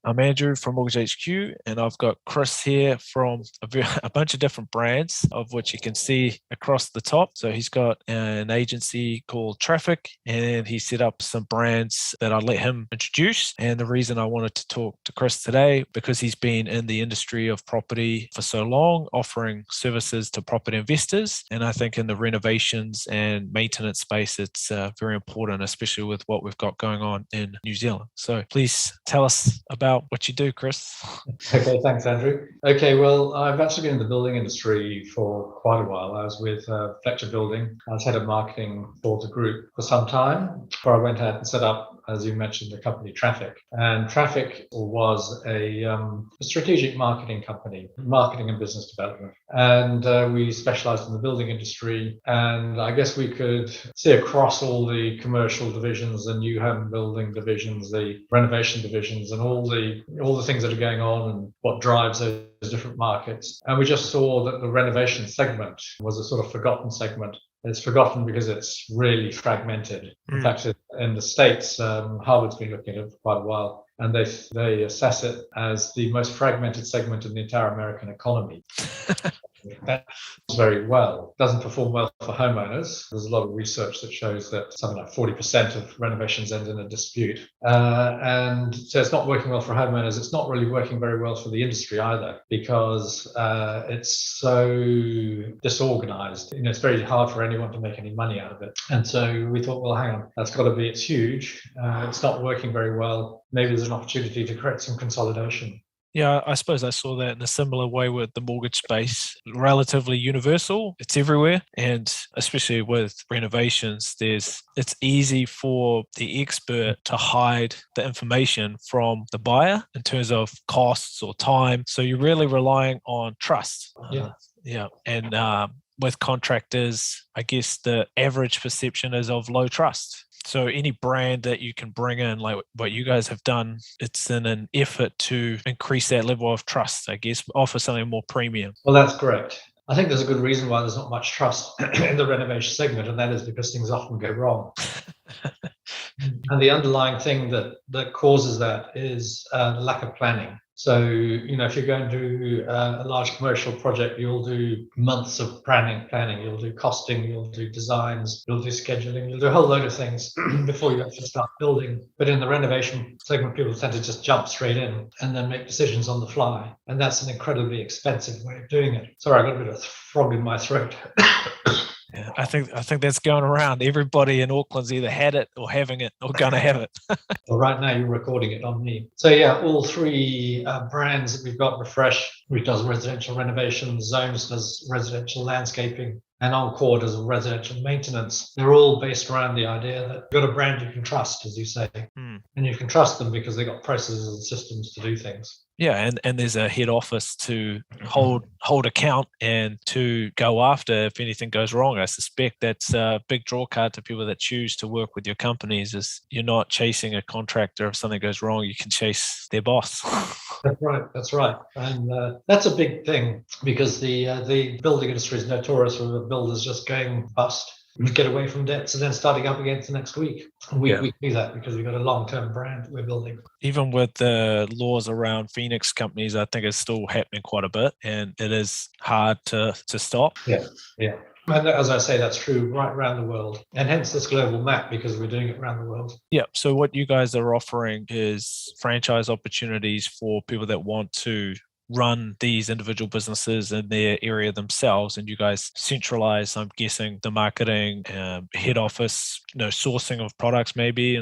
I'm Andrew from mortgagehq, and I've got Chris here from a bunch of different brands, of which you can see across the top. So he's got an agency called Traffic, and he set up some brands that I'll let him introduce. And the reason I wanted to talk to Chris today, because he's been in the industry of property for so long, offering services to property investors. And I think in the renovations and maintenance space, it's very important, especially with what we've got going on in New Zealand. So please tell us about what you do, Chris. Okay, thanks, Andrew. Okay, well, I've actually been in the building industry for quite a while. I was with Fletcher Building. I was head of marketing for the group for some time before I went out and set up, as you mentioned, the company Traffic. And Traffic was a strategic marketing company, marketing and business development. And we specialized in the building industry. And I guess we could see across all the commercial divisions, the new home building divisions, the renovation divisions, and all the things that are going on and what drives those different markets. And we just saw that the renovation segment was a sort of forgotten segment. It's forgotten because it's really fragmented. In fact, in the States, Harvard's been looking at it for quite a while, and they assess it as the most fragmented segment in the entire American economy. That does very well. Doesn't perform well for homeowners. There's a lot of research that shows that something like 40% of renovations end in a dispute. And so it's not working well for homeowners. It's not really working very well for the industry either, because it's so disorganized. It's very hard for anyone to make any money out of it. And so we thought, well, hang on, it's huge. It's not working very well. Maybe there's an opportunity to create some consolidation. Yeah, I suppose I saw that in a similar way with the mortgage space. Relatively universal, it's everywhere. And especially with renovations, it's easy for the expert to hide the information from the buyer in terms of costs or time. So you're really relying on trust. Yeah. And with contractors, I guess the average perception is of low trust. So any brand that you can bring in, like what you guys have done, it's in an effort to increase that level of trust, I guess, offer something more premium. Well, that's correct. I think there's a good reason why there's not much trust in the renovation segment, and that is because things often go wrong. And the underlying thing that causes that is lack of planning. So, if you're going to do a large commercial project, you'll do months of planning. You'll do costing, you'll do designs, you'll do scheduling, you'll do a whole load of things before you actually start building. But in the renovation segment, people tend to just jump straight in and then make decisions on the fly. And that's an incredibly expensive way of doing it. Sorry, I got a bit of frog in my throat. Yeah, I think that's going around. Everybody in Auckland's either had it or having it or going to have it. Well, right now you're recording it on me. So yeah, all three brands that we've got, Refresh, which does residential renovations, Zones does residential landscaping, and Encore does residential maintenance. They're all based around the idea that you've got a brand you can trust, as you say. And you can trust them because they've got processes and systems to do things. Yeah, and there's a head office to hold account and to go after if anything goes wrong. I suspect that's a big draw card to people that choose to work with your companies, is you're not chasing a contractor. If something goes wrong, you can chase their boss. That's right. And that's a big thing, because the building industry is notorious for the builders just going bust. We get away from debts and then starting up again the next week. We do that because we've got a long-term brand we're building. Even with the laws around Phoenix companies, I think it's still happening quite a bit, and it is hard to stop. Yeah. And as I say, that's true right around the world, and hence this global map, because we're doing it around the world. Yeah. So what you guys are offering is franchise opportunities for people that want to run these individual businesses in their area themselves, and you guys centralize, I'm guessing, the marketing, head office, sourcing of products, maybe.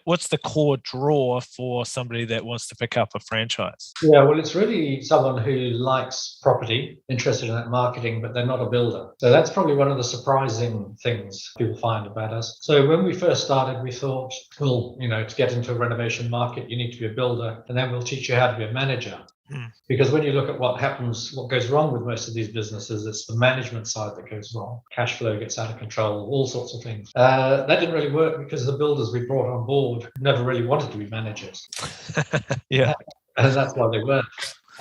What's the core draw for somebody that wants to pick up a franchise? Yeah, well, it's really someone who likes property, interested in that marketing, but they're not a builder. So that's probably one of the surprising things people find about us. So when we first started, we thought, well, to get into a renovation market, you need to be a builder, and then we'll teach you how to be a manager. Because when you look at what goes wrong with most of these businesses, it's the management side that goes wrong. Cash flow gets out of control, all sorts of things. That didn't really work because the builders we brought on board never really wanted to be managers. Yeah. And that's why they weren't.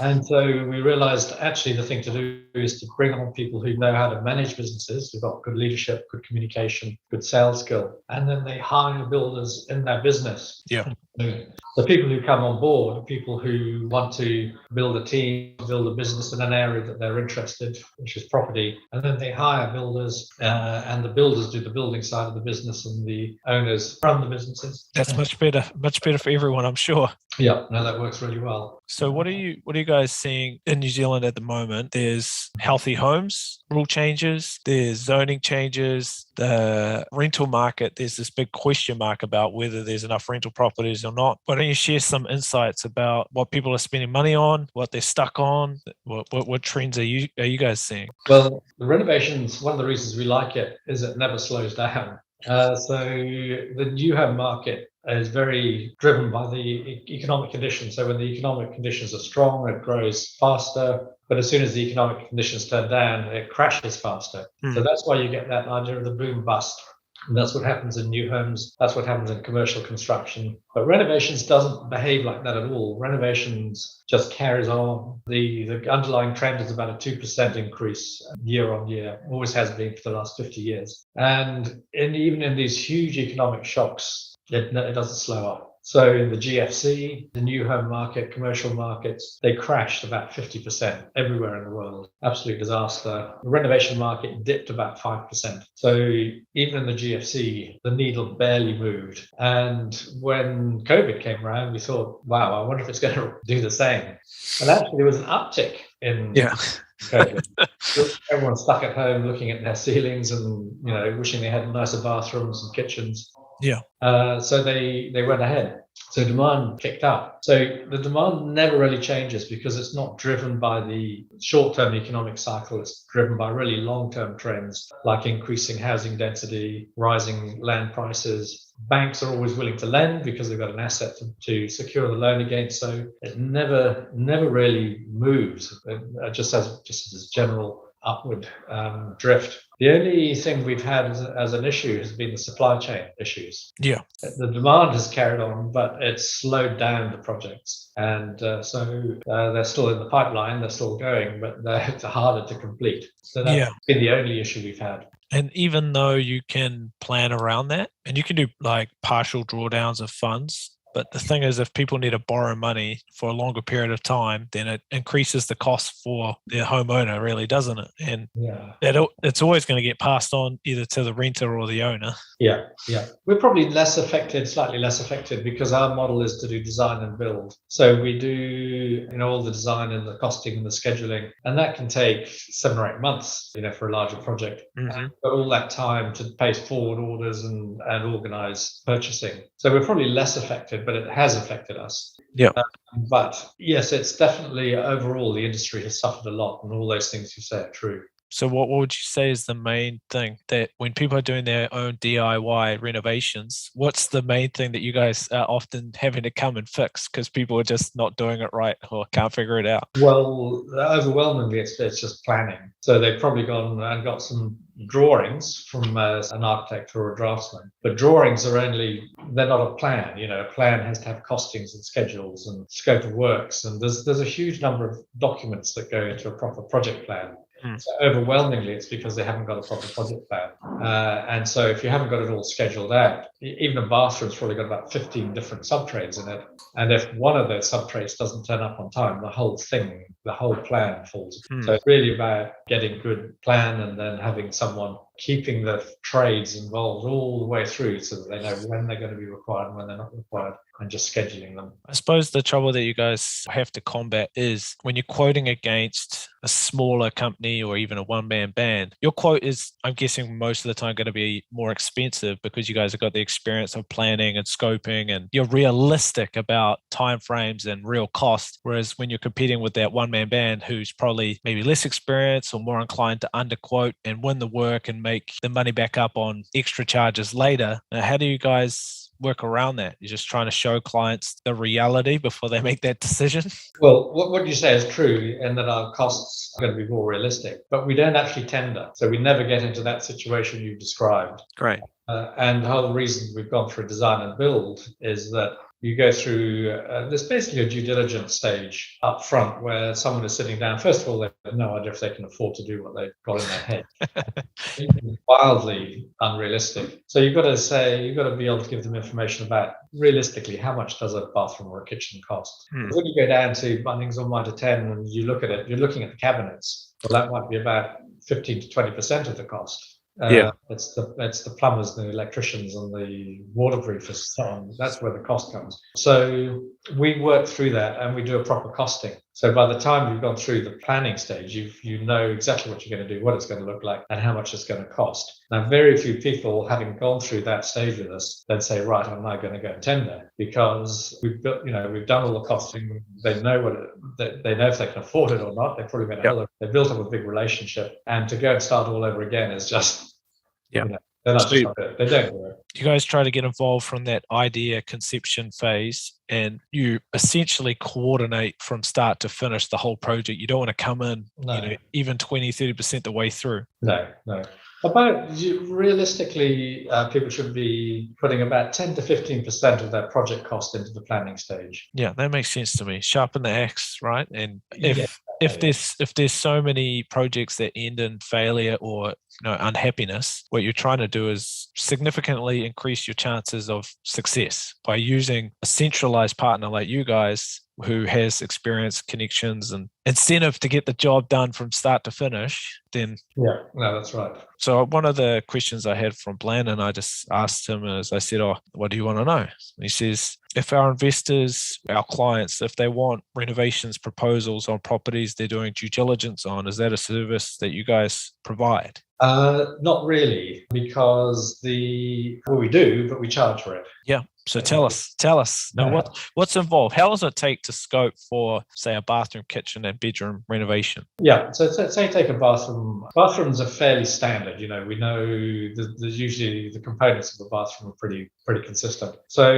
And so we realized actually the thing to do is to bring on people who know how to manage businesses, who've got good leadership, good communication, good sales skill, and then they hire builders in their business. Yeah. The people who come on board are people who want to build a team, build a business in an area that they're interested, which is property. And then they hire builders, and the builders do the building side of the business, and the owners run the businesses. That's much better for everyone, I'm sure. Yeah, no, that works really well. So what are you guys seeing in New Zealand at the moment? There's healthy homes, rule changes, there's zoning changes, the rental market, there's this big question mark about whether there's enough rental properties or not. Why don't you share some insights about what people are spending money on, what they're stuck on, what trends are you guys seeing? Well, the renovations, one of the reasons we like it is it never slows down. So the new home market is very driven by the economic conditions. So when the economic conditions are strong, it grows faster. But as soon as the economic conditions turn down, it crashes faster. So that's why you get that idea of the boom bust. And that's what happens in new homes. That's what happens in commercial construction. But renovations doesn't behave like that at all. Renovations just carries on. The underlying trend is about a 2% increase year on year, always has been for the last 50 years. And even in these huge economic shocks, it doesn't slow up. So in the GFC, the new home market, commercial markets, they crashed about 50% everywhere in the world. Absolute disaster. The renovation market dipped about 5%. So even in the GFC, the needle barely moved. And when COVID came around, we thought, wow, I wonder if it's going to do the same. And actually, there was an uptick in COVID. Everyone's stuck at home looking at their ceilings and, wishing they had nicer bathrooms and kitchens. Yeah. So they went ahead. So demand picked up. So the demand never really changes because it's not driven by the short-term economic cycle. It's driven by really long-term trends like increasing housing density, rising land prices. Banks are always willing to lend because they've got an asset to secure the loan against. So it never really moves. It just has this general upward drift. The only thing we've had as an issue has been the supply chain issues. Yeah. The demand has carried on, but it's slowed down the projects. And so they're still in the pipeline, they're still going, but they're harder to complete. So that's been the only issue we've had. And even though you can plan around that, and you can do like partial drawdowns of funds, but the thing is, if people need to borrow money for a longer period of time, then it increases the cost for the homeowner, really, doesn't it? And it's always going to get passed on either to the renter or the owner. Yeah. We're probably slightly less affected because our model is to do design and build. So we do, all the design and the costing and the scheduling, and that can take 7 or 8 months, for a larger project. Mm-hmm. But all that time to place forward orders and organize purchasing. So we're probably less affected, but it has affected us. Yeah. But yes, it's definitely overall the industry has suffered a lot, and all those things you say are true. So what would you say is the main thing that when people are doing their own DIY renovations, what's the main thing that you guys are often having to come and fix because people are just not doing it right or can't figure it out? Well, overwhelmingly, it's just planning. So they've probably gone and got some drawings from an architect or a draftsman. But drawings are they're not a plan. A plan has to have costings and schedules and scope of works. And there's a huge number of documents that go into a proper project plan. So overwhelmingly, it's because they haven't got a proper project plan. And so if you haven't got it all scheduled out, even a bathroom's probably got about 15 different sub-trades in it. And if one of those sub-trades doesn't turn up on time, the whole plan falls. So it's really about getting good plan and then having someone keeping the trades involved all the way through so that they know when they're going to be required and when they're not required, and just scheduling them. I suppose the trouble that you guys have to combat is when you're quoting against a smaller company or even a one-man band, your quote is, I'm guessing, most of the time going to be more expensive because you guys have got the experience of planning and scoping and you're realistic about timeframes and real cost. Whereas when you're competing with that one-man band who's probably maybe less experienced or more inclined to underquote and win the work and make the money back up on extra charges later, how do you guys work around that? You're just trying to show clients the reality before they make that decision? Well, what you say is true, and that our costs are going to be more realistic, but we don't actually tender. So we never get into that situation you've described. Great. And the whole reason we've gone for a design and build is that you go through, there's basically a due diligence stage up front where someone is sitting down. First of all, they have no idea if they can afford to do what they've got in their head. Wildly unrealistic. So you've got to be able to give them information about realistically how much does a bathroom or a kitchen cost. When you go down to Bunnings or Mitre 10 and you look at it, you're looking at the cabinets. Well, that might be about 15 to 20% of the cost. It's the plumbers, the electricians, and the waterproofers. So that's where the cost comes. So we work through that and we do a proper costing. So by the time you've gone through the planning stage, you know exactly what you're going to do, what it's going to look like, and how much it's going to cost. Now, very few people, having gone through that stage with us, then say, right, I'm now going to go and tender, because we've done all the costing. They know they know if they can afford it or not. They've probably been they've built up a big relationship, and to go and start all over again is just they're not just they don't do it. You guys try to get involved from that idea conception phase, and you essentially coordinate from start to finish the whole project. You don't want to come in even 20-30% the way through. No. Realistically, people should be putting about 10 to 15% of their project cost into the planning stage. Yeah, that makes sense to me. Sharpen the axe, right? And if there's so many projects that end in failure or unhappiness, what you're trying to do is significantly increase your chances of success by using a centralized partner like you guys, who has experience, connections, and incentive to get the job done from start to finish. Then that's right. So one of the questions I had from Blandon, I just asked him, as I said, what do you want to know? And he says, if our investors, our clients, if they want renovations proposals on properties they're doing due diligence on, is that a service that you guys provide? Not really, because we do, but we charge for it. Yeah. So tell us. Now, what's involved? How does it take to scope for, say, a bathroom, kitchen, and bedroom renovation? Yeah. So say take a bathroom. Bathrooms are fairly standard. We know there's usually the components of a bathroom are pretty consistent. So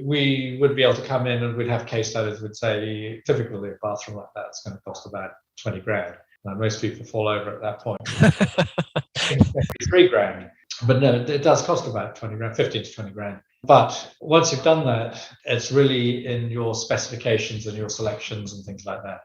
we would be able to come in and we'd have case studies. We'd say typically a bathroom like that's going to cost about 20 grand. Now, most people fall over at that point. 3 grand. But no, it does cost about 20 grand, 15 to 20 grand. But once you've done that, it's really in your specifications and your selections and things like that.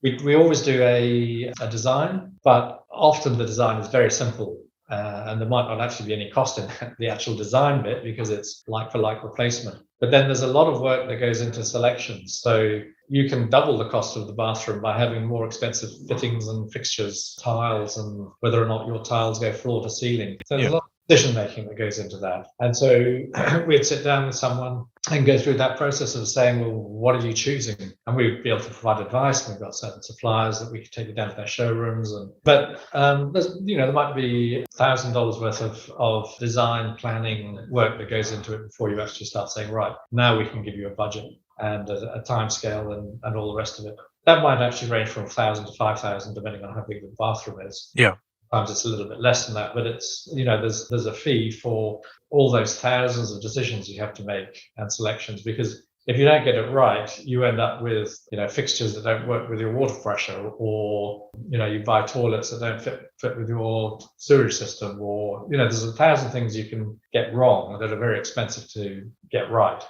We always do a design, but often the design is very simple. And there might not actually be any cost in the actual design bit because it's like for like replacement. But then there's a lot of work that goes into selections. So you can double the cost of the bathroom by having more expensive fittings and fixtures, tiles, and whether or not your tiles go floor to ceiling. So there's a lot of decision making that goes into that. And so we'd sit down with someone and go through that process of saying, well, what are you choosing? And we'd be able to provide advice. We've got certain suppliers that we could take you down to their showrooms. But there might be $1,000 worth of design planning work that goes into it before you actually start saying, right, now we can give you a budget and a time scale and all the rest of it. That might actually range from 1,000 to 5,000, depending on how big the bathroom is. Yeah. Sometimes it's a little bit less than that, but it's, there's a fee for all those thousands of decisions you have to make and selections, because if you don't get it right, you end up with, fixtures that don't work with your water pressure, or, you buy toilets that don't fit with your sewage system, or, there's 1,000 things you can get wrong that are very expensive to get right.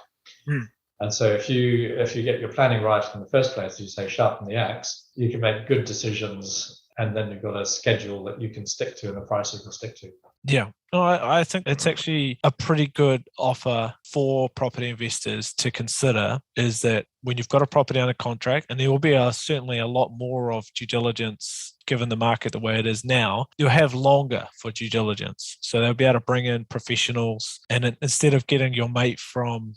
And so if you get your planning right in the first place, you say sharpen the axe, you can make good decisions. And then you've got a schedule that you can stick to and a price you can stick to. Yeah. No, I think it's actually a pretty good offer for property investors to consider, is that when you've got a property under contract, and there will be certainly a lot more of due diligence given the market the way it is now, you'll have longer for due diligence. So they'll be able to bring in professionals, and instead of getting your mate from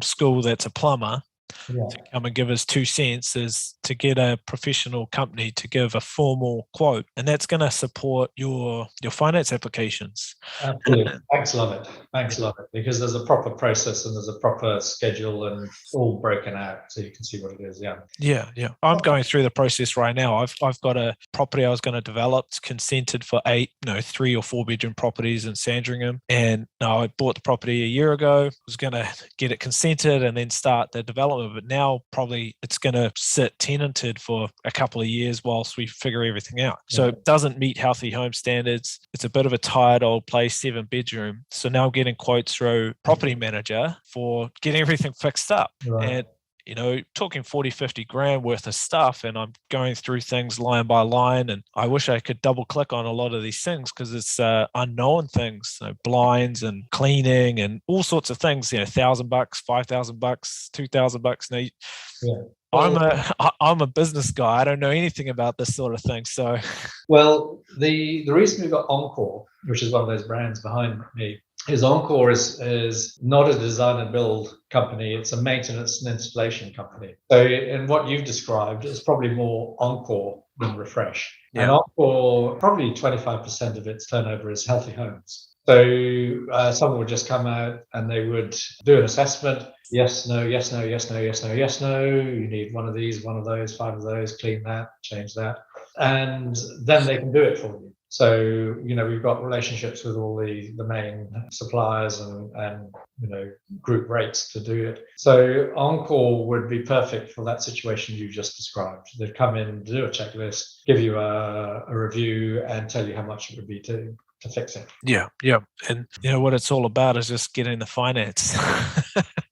school that's a plumber, to come and give us 2 cents, is to get a professional company to give a formal quote, and that's going to support your finance applications. Absolutely. Banks love it because there's a proper process and there's a proper schedule and all broken out so you can see what it is. Yeah. I'm going through the process right now. I've got a property I was going to develop. It's consented for 3 or 4 bedroom properties in Sandringham, and I bought the property a year ago. Was going to get it consented and then start the development development, but now probably it's going to sit tenanted for a couple of years whilst we figure everything out. So it doesn't meet healthy home standards. It's a bit of a tired old place, 7-bedroom. So now I'm getting quotes through property manager for getting everything fixed up. And talking 40, 50 grand worth of stuff, and I'm going through things line by line, and I wish I could double click on a lot of these things because it's unknown things, blinds and cleaning and all sorts of things, $1,000, $5,000, $2,000. I'm a business guy. I don't know anything about this sort of thing. So, well, the reason we've got Encore, which is one of those brands behind me, is Encore is not a design and build company. It's a maintenance and installation company. So in what you've described, it's probably more Encore than Refresh. Yeah. And Encore, probably 25% of its turnover is healthy homes. So someone would just come out and they would do an assessment. Yes, no, yes, no, yes, no, yes, no, yes, no. You need one of these, one of those, 5 of those, clean that, change that. And then they can do it for you. So, we've got relationships with all the main suppliers and group rates to do it. So Encore would be perfect for that situation you just described. They'd come in, do a checklist, give you a review and tell you how much it would be to fix it. Yeah. And what it's all about is just getting the finance.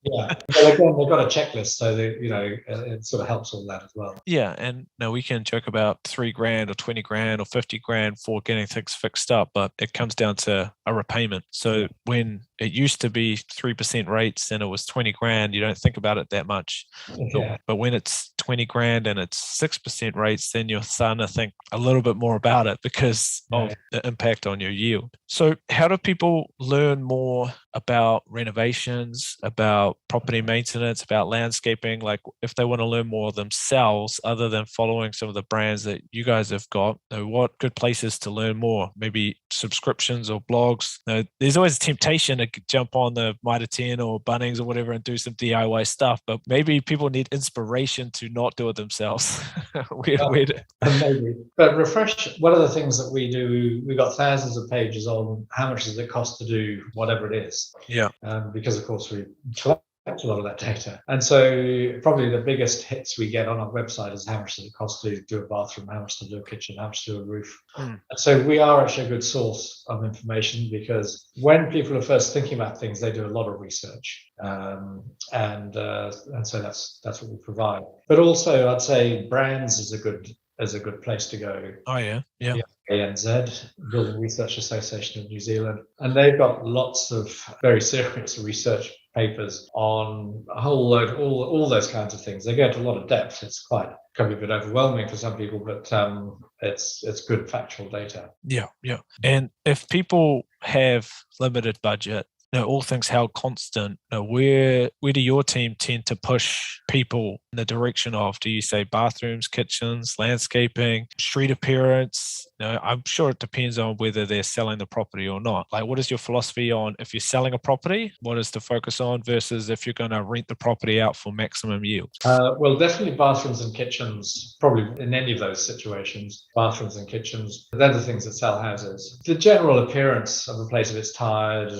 Yeah. Well, again, they've got a checklist, so it sort of helps all that as well. Yeah, and we can joke about $3,000 or $20,000 or $50,000 for getting things fixed up, but it comes down to a repayment. So when it used to be 3% rates and it was $20,000, you don't think about it that much. Yeah. But when it's $20,000 and it's 6% rates, then you're starting to think a little bit more about it because of the impact on your yield. So how do people learn more about renovations, about property maintenance, about landscaping? Like if they want to learn more themselves, other than following some of the brands that you guys have got, what good places to learn more? Maybe subscriptions or blogs. There's always a temptation to jump on the Mitre 10 or Bunnings or whatever and do some DIY stuff, but maybe people need inspiration to not do it themselves. Maybe. But Refresh, one of the things that we do, we've got thousands of pages on how much does it cost to do whatever it is. Yeah. Because of course we collect a lot of that data. And so probably the biggest hits we get on our website is how much does it cost to do a bathroom, how much to do a kitchen, how much to do a roof. And so we are actually a good source of information because when people are first thinking about things, they do a lot of research. And so that's what we provide. But also I'd say brands is a good place to go. Oh yeah. ANZ, Building Research Association of New Zealand, and they've got lots of very serious research papers on a whole load, all those kinds of things. They go into a lot of depth. It's can be a bit overwhelming for some people, but it's good factual data. Yeah. And if people have limited budget, all things held constant, where do your team tend to push people in the direction of? Do you say bathrooms, kitchens, landscaping, street appearance? I'm sure it depends on whether they're selling the property or not. Like, what is your philosophy on if you're selling a property, what is to focus on versus if you're going to rent the property out for maximum yield? Well, definitely bathrooms and kitchens, probably in any of those situations, bathrooms and kitchens, they're the things that sell houses. The general appearance of a place, if it's tired,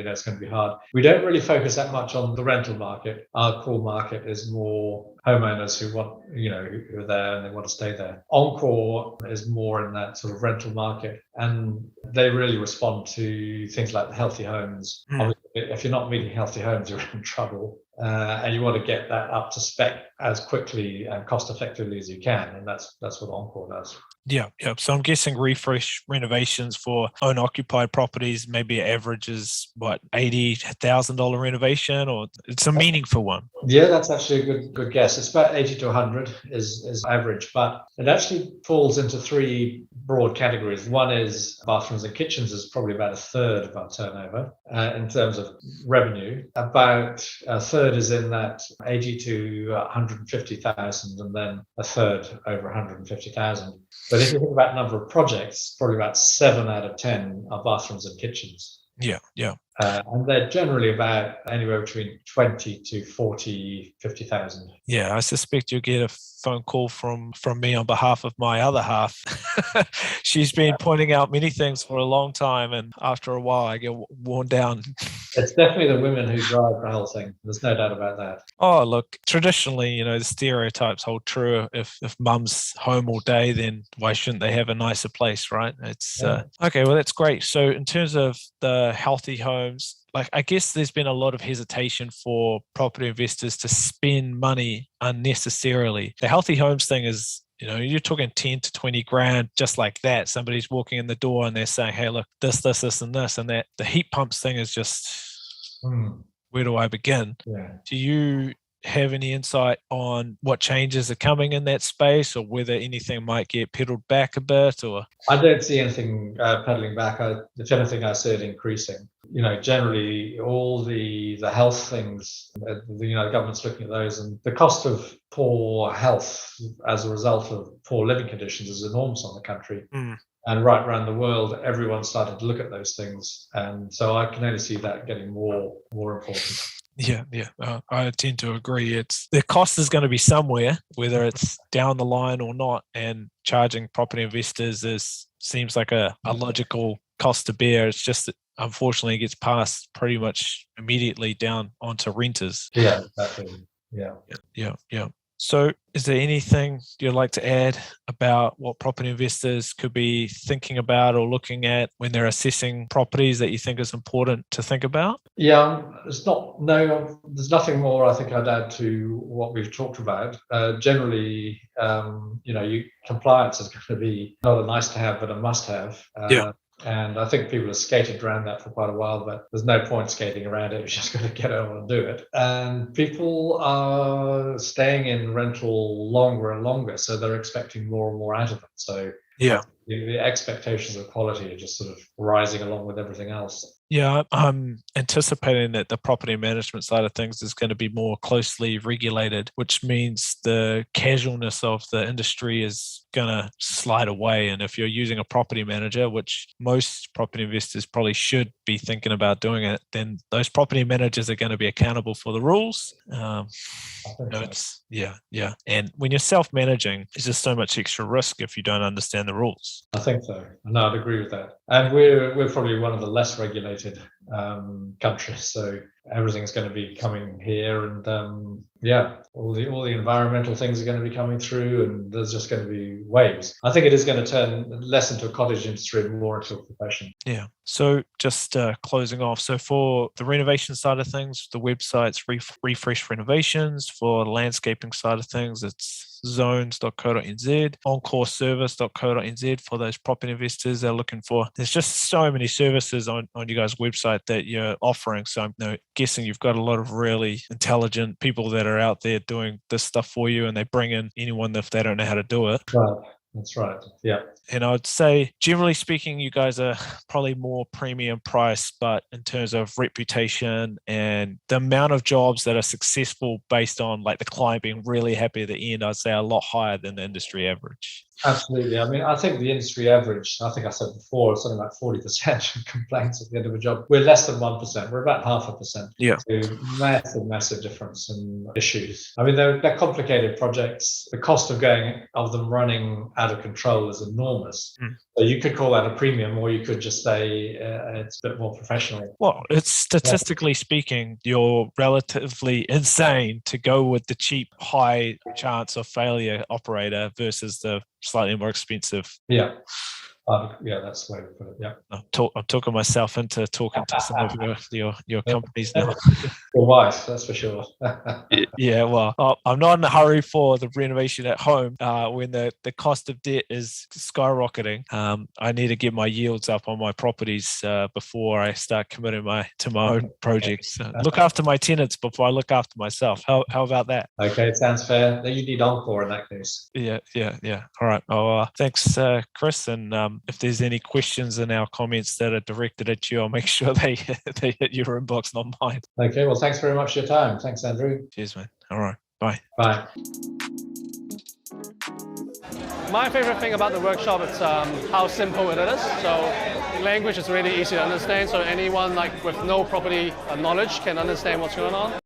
it's going to be hard. We don't really focus that much on the rental market. Our core market is more homeowners who want, who are there and they want to stay there. Encore is more in that sort of rental market, and they really respond to things like the healthy homes. Obviously, if you're not meeting healthy homes, you're in trouble. And you want to get that up to spec as quickly and cost effectively as you can. And that's what Encore does. Yeah. So I'm guessing refresh renovations for owner-occupied properties maybe averages $80,000 renovation, or it's a meaningful one. Yeah, that's actually a good guess. It's about 80 to 100 is average, but it actually falls into 3 broad categories. One is bathrooms and kitchens is probably about a third of our turnover in terms of revenue. About a third is in that 80 to 150,000, and then a third over 150,000. But if you think about number of projects, probably about 7 out of 10 are bathrooms and kitchens. Yeah. And they're generally about anywhere between 20 to 40, 50,000. Yeah, I suspect you'll get a phone call from me on behalf of my other half. She's been pointing out many things for a long time, and after a while I get worn down. It's definitely the women who drive the whole thing. There's no doubt about that. Oh, look, traditionally, the stereotypes hold true. If mum's home all day, then why shouldn't they have a nicer place, right? It's okay, well, that's great. So in terms of the healthy homes, like, I guess there's been a lot of hesitation for property investors to spend money unnecessarily. The healthy homes thing is, you're talking 10 to 20 grand just like that. Somebody's walking in the door and they're saying, hey, look, this, and this. And that the heat pumps thing is just, where do I begin? Yeah. Do you have any insight on what changes are coming in that space, or whether anything might get pedaled back a bit? Or I don't see anything pedaling back. If anything, I see it increasing. Generally all the health things, the government's looking at those, and the cost of poor health as a result of poor living conditions is enormous on the country. And right around the world, everyone's started to look at those things, and so I can only see that getting more important. Yeah, I tend to agree. It's the cost is going to be somewhere, whether it's down the line or not, and charging property investors seems like a logical cost to bear. It's just that unfortunately it gets passed pretty much immediately down onto renters. Yeah, exactly. Yeah. So is there anything you'd like to add about what property investors could be thinking about or looking at when they're assessing properties that you think is important to think about? Yeah, there's nothing more I think I'd add to what we've talked about. Generally, compliance is going to be not a nice to have, but a must have. And I think people have skated around that for quite a while, but there's no point skating around it. You've just got to get on and do it. And people are staying in rental longer and longer, so they're expecting more and more out of it. So the expectations of quality are just sort of rising along with everything else. Yeah, I'm anticipating that the property management side of things is going to be more closely regulated, which means the casualness of the industry is going to slide away. And if you're using a property manager, which most property investors probably should be thinking about doing it, then those property managers are going to be accountable for the rules. And when you're self-managing, there's just so much extra risk if you don't understand the rules. I think so. No, I'd agree with that. And we're probably one of the less regulated countries, so everything's going to be coming here, and all the environmental things are going to be coming through, and there's just going to be waves. I think it is going to turn less into a cottage industry and more into a profession. Yeah. So just closing off, so for the renovation side of things, the website's Refresh Renovations. For the landscaping side of things, it's zones.co.nz, encoreservice.co.nz for those property investors that are looking for. There's just so many services on you guys' website that you're offering. So I'm guessing you've got a lot of really intelligent people that are out there doing this stuff for you, and they bring in anyone if they don't know how to do it. Right. That's right. Yeah. And I'd say, generally speaking, you guys are probably more premium price, but in terms of reputation and the amount of jobs that are successful based on like the client being really happy at the end, I'd say a lot higher than the industry average. Absolutely. I mean, I think the industry average, I think I said before, something like 40% complaints at the end of a job. We're less than 1%. We're about 0.5%. Yeah. So massive difference in issues. I mean, they're complicated projects. The cost of them running out of control is enormous. So you could call that a premium, or you could just say it's a bit more professional. Well, it's statistically speaking, you're relatively insane to go with the cheap, high chance of failure operator versus the slightly more expensive. Yeah. That's the way to put it. Yeah. I'm talking myself into talking to some of your companies now. Your wife, that's for sure. Yeah, well, I'm not in a hurry for the renovation at home when the cost of debt is skyrocketing. I need to get my yields up on my properties before I start committing to my own projects. Look after my tenants before I look after myself. How about that? Okay, sounds fair. You need Encore in that case. Yeah. All right. Well, thanks, Chris. And if there's any questions in our comments that are directed at you, I'll make sure they hit your inbox, not mine. Okay. Well, thanks very much for your time. Thanks, Andrew. Cheers, man. All right. Bye. Bye. My favorite thing about the workshop is how simple it is. So language is really easy to understand, so anyone like with no property knowledge can understand what's going on.